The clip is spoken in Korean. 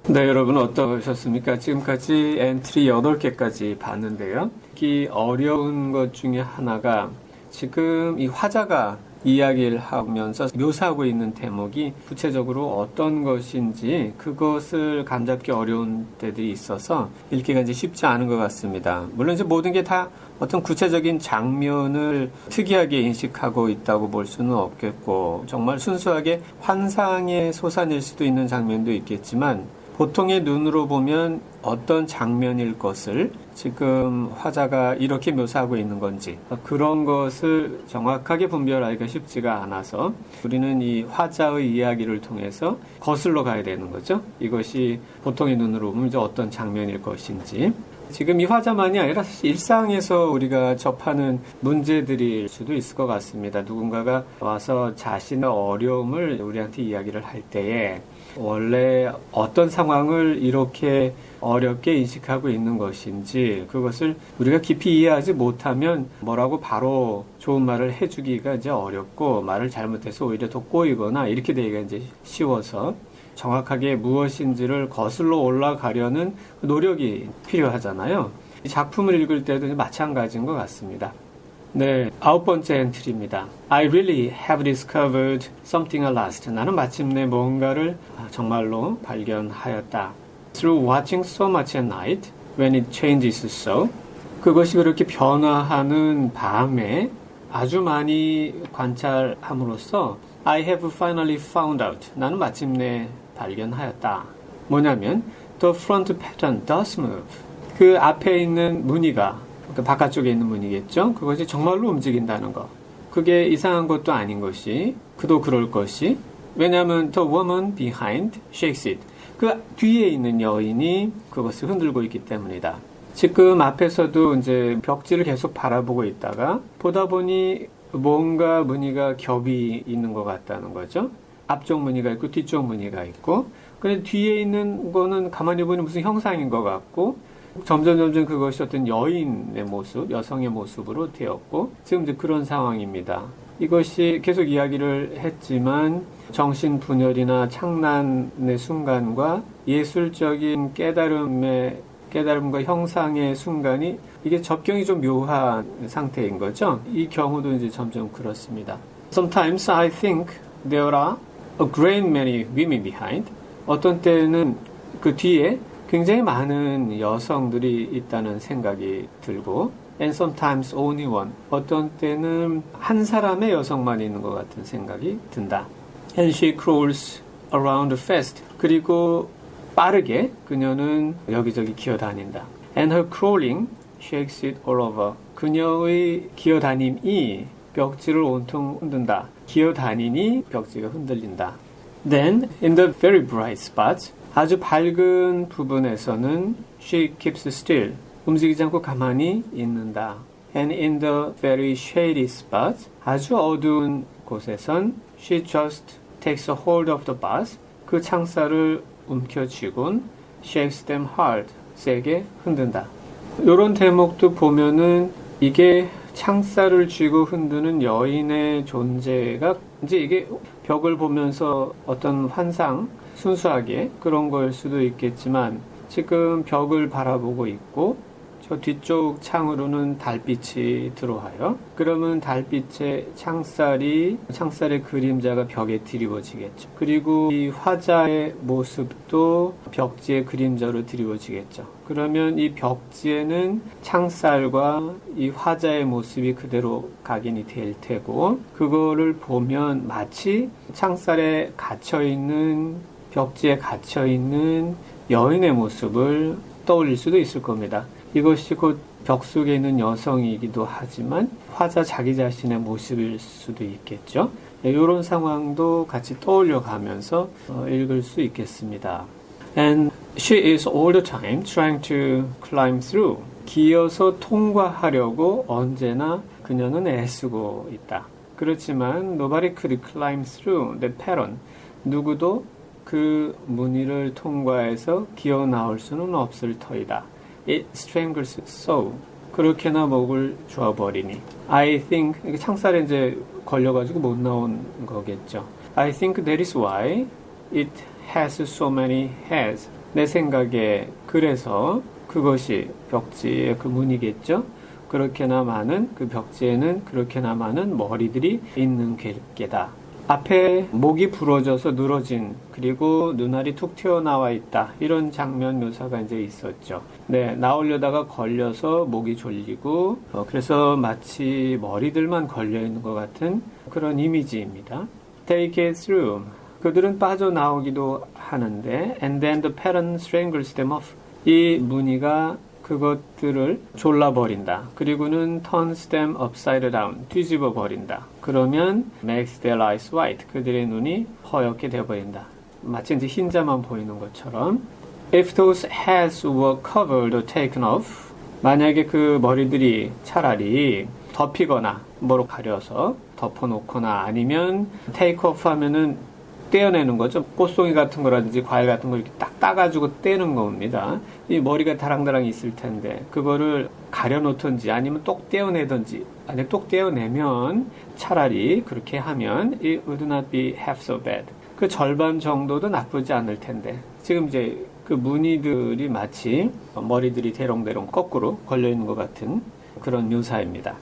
네, 여러분 어떠셨습니까? 지금까지 엔트리 8개까지 봤는데요. 특히 어려운 것 중에 하나가 지금 이 화자가 이야기를 하면서 묘사하고 있는 대목이 구체적으로 어떤 것인지 그것을 감잡기 어려운 때들이 있어서 읽기가 이제 쉽지 않은 것 같습니다. 물론 이제 모든 게 다 어떤 구체적인 장면을 특이하게 인식하고 있다고 볼 수는 없겠고 정말 순수하게 환상에 솟아낼 수도 있는 장면도 있겠지만 보통의 눈으로 보면 어떤 장면일 것을 지금 화자가 이렇게 묘사하고 있는 건지 그런 것을 정확하게 분별하기가 쉽지가 않아서 우리는 이 화자의 이야기를 통해서 거슬러 가야 되는 거죠. 이것이 보통의 눈으로 보면 이제 어떤 장면일 것인지. 지금 이 화자만이 아니라 사실 일상에서 우리가 접하는 문제들일 수도 있을 것 같습니다. 누군가가 와서 자신의 어려움을 우리한테 이야기를 할 때에 원래 어떤 상황을 이렇게 어렵게 인식하고 있는 것인지 그것을 우리가 깊이 이해하지 못하면 뭐라고 바로 좋은 말을 해주기가 이제 어렵고 말을 잘못해서 오히려 더 꼬이거나 이렇게 되기가 이제 쉬워서 정확하게 무엇인지를 거슬러 올라가려는 노력이 필요하잖아요. 이 작품을 읽을 때도 마찬가지인 것 같습니다. 네, 9번째 엔트리입니다. I really have discovered something at last. 나는 마침내 뭔가를 정말로 발견하였다. Through watching so much at night, when it changes so. 그것이 그렇게 변화하는 밤에 아주 많이 관찰함으로써 I have finally found out. 나는 마침내 발견하였다. 뭐냐면 the front pattern does move. 그 앞에 있는 무늬가 그 바깥쪽에 있는 무늬겠죠. 그것이 정말로 움직인다는 거. 그게 이상한 것도 아닌 것이 그도 그럴 것이 왜냐하면 the woman behind shakes it. 그 뒤에 있는 여인이 그것을 흔들고 있기 때문이다. 지금 앞에서도 이제 벽지를 계속 바라보고 있다가 보다 보니 뭔가 무늬가 겹이 있는 것 같다는 거죠. 앞쪽 무늬가 있고 뒤쪽 무늬가 있고 근데 뒤에 있는 거는 가만히 보니 무슨 형상인 것 같고 점점 그것이 어떤 여인의 모습, 여성의 모습으로 되었고 지금 이제 그런 상황입니다. 이것이 계속 이야기를 했지만 정신분열이나 창란의 순간과 예술적인 깨달음과 형상의 순간이 이게 접경이 좀 묘한 상태인 거죠. 이 경우도 이제 점점 그렇습니다. Sometimes I think there are a great many women behind. 어떤 때는 그 뒤에 굉장히 많은 여성들이 있다는 생각이 들고 and sometimes only one. 어떤 때는 한 사람의 여성만 있는 것 같은 생각이 든다. And she crawls around fast. 그리고 빠르게 그녀는 여기저기 기어다닌다. And her crawling shakes it all over. 그녀의 기어다님이 벽지를 온통 흔든다. 기어다니니 벽지가 흔들린다. Then, in the very bright spots, 아주 밝은 부분에서는 she keeps still. 움직이지 않고 가만히 있는다. And in the very shady spots, 아주 어두운 곳에선 she just takes a hold of the bars. 그 창살을 움켜쥐곤 shakes them hard. 세게 흔든다. 이런 대목도 보면은 이게 창살을 쥐고 흔드는 여인의 존재가 이제 이게 벽을 보면서 어떤 환상, 순수하게 그런 걸 수도 있겠지만 지금 벽을 바라보고 있고 저 뒤쪽 창으로는 달빛이 들어와요. 그러면 달빛의 창살의 그림자가 벽에 드리워지겠죠. 그리고 이 화자의 모습도 벽지의 그림자로 드리워지겠죠. 그러면 이 벽지에는 창살과 이 화자의 모습이 그대로 각인이 될 테고 그거를 보면 마치 창살에 갇혀있는 벽지에 갇혀있는 여인의 모습을 떠올릴 수도 있을 겁니다. 이것이 곧 벽 속에 있는 여성이기도 하지만 화자 자기 자신의 모습일 수도 있겠죠. 이런 상황도 같이 떠올려 가면서 읽을 수 있겠습니다. And she is all the time trying to climb through. 기어서 통과하려고 언제나 그녀는 애쓰고 있다. 그렇지만 nobody could climb through the pattern. 누구도 그 무늬를 통과해서 기어 나올 수는 없을 터이다. It strangles so. 그렇게나 목을 조아버리니. I think, 창살에 이제 걸려가지고 못 나온 거겠죠. I think that is why it has so many heads. 내 생각에 그래서 그것이 벽지의 그 무늬겠죠. 그렇게나 많은 그 벽지에는 그렇게나 많은 머리들이 있는 게다. 앞에 목이 부러져서 늘어진 그리고 눈알이 툭 튀어나와 있다. 이런 장면 묘사가 이제 있었죠. 네, 나오려다가 걸려서 목이 졸리고 그래서 마치 머리들만 걸려 있는 것 같은 그런 이미지입니다. Take it through. 그들은 빠져나오기도 하는데 and then the pattern strangles them off. 이 무늬가 그것들을 졸라버린다. 그리고는 turns them upside down. 뒤집어 버린다. 그러면 makes their eyes white. 그들의 눈이 허옇게 되어버린다. 마치 이제 흰자만 보이는 것처럼. If those heads were covered or taken off. 만약에 그 머리들이 차라리 덮이거나 뭐로 가려서 덮어놓거나 아니면 take off 하면은 떼어내는 거죠. 꽃송이 같은 거라든지 과일 같은 거 이렇게 딱 따가지고 떼는 겁니다. 이 머리가 다랑다랑 있을 텐데 그거를 가려놓든지 아니면 똑 떼어내든지 아니 똑 떼어내면 차라리 그렇게 하면 it would not be half so bad. 그 절반 정도도 나쁘지 않을 텐데 지금 이제 그 무늬들이 마치 머리들이 대롱대롱 거꾸로 걸려있는 것 같은 그런 묘사입니다.